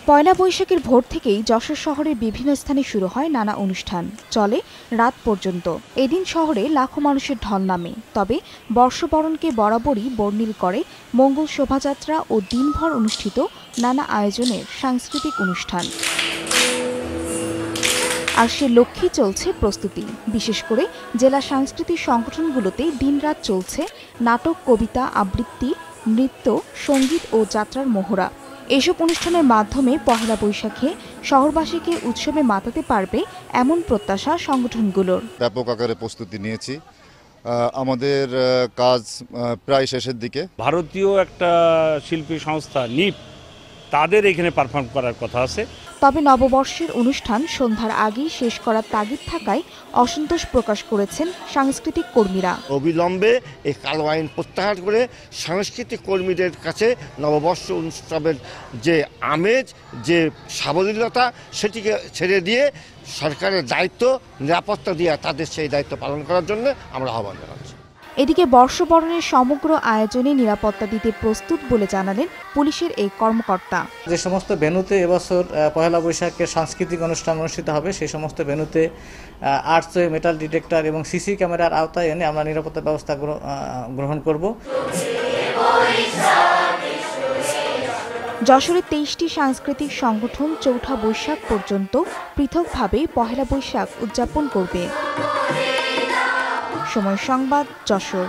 পয়লা বৈশাখের ভোর থেকেই যশোর শহরের বিভিন্ন স্থানে শুরু হয় নানা অনুষ্ঠান, চলে রাত পর্যন্ত। এদিন শহরে লাখো মানুষের ঢল নামে। তবে বর্ষবরণকে বরাবরই বর্ণিল করে মঙ্গল শোভাযাত্রা ও দিনভর অনুষ্ঠিত নানা আয়োজনের সাংস্কৃতিক অনুষ্ঠান। আর সে লক্ষ্যেই চলছে প্রস্তুতি। বিশেষ করে জেলা সাংস্কৃতিক সংগঠনগুলোতে দিনরাত চলছে নাটক, কবিতা, আবৃত্তি, নৃত্য, সঙ্গীত ও যাত্রার মহড়া। এসব অনুষ্ঠানের মাধ্যমে পহেলা বৈশাখে শহরবাসীকে উৎসবে মাতাতে পারবে এমন প্রত্যাশা সংগঠনগুলোর। ব্যাপক আকারে প্রস্তুতি নিয়েছি। আমাদের কাজ প্রায় শেষের দিকে। ভারতীয় একটা শিল্পী সংস্থা নিপ, তাদের এখানে পারফর্ম করার কথা আছে। তবে নববর্ষের অনুষ্ঠান সন্ধ্যার আগেই শেষ করার তাগিদ থাকায় অসন্তোষ প্রকাশ করেছেন সাংস্কৃতিক কর্মীরা। অবিলম্বে এই কালো আইন প্রত্যাহার করে সাংস্কৃতিক কর্মীদের কাছে নববর্ষ উৎসবের যে আমেজ, যে সাবলীলতা, সেটিকে ছেড়ে দিয়ে সরকারের দায়িত্ব, নিরাপত্তা দিয়ে তাদের সেই দায়িত্ব পালন করার জন্য আমরা আহ্বান জানাচ্ছি। এদিকে বর্ষবরণের সমগ্র আয়োজনে নিরাপত্তা দিতে প্রস্তুত বলে জানালেন পুলিশের এই কর্মকর্তা। যে সমস্ত ভেন্যুতে এবছর পহেলা বৈশাখের সাংস্কৃতিক অনুষ্ঠান অনুষ্ঠিত হবে, সেই সমস্ত ভেন্যুতে আর্টসওয়ে, মেটাল ডিটেক্টর এবং সিসি ক্যামেরার আওতায় এনে আমরা নিরাপত্তা ব্যবস্থা গ্রহণ করব। যশোরের 23টি সাংস্কৃতিক সংগঠন চৌঠা বৈশাখ পর্যন্ত পৃথকভাবে পহেলা বৈশাখ উদযাপন করবে। সময় সংবাদ, যশোর।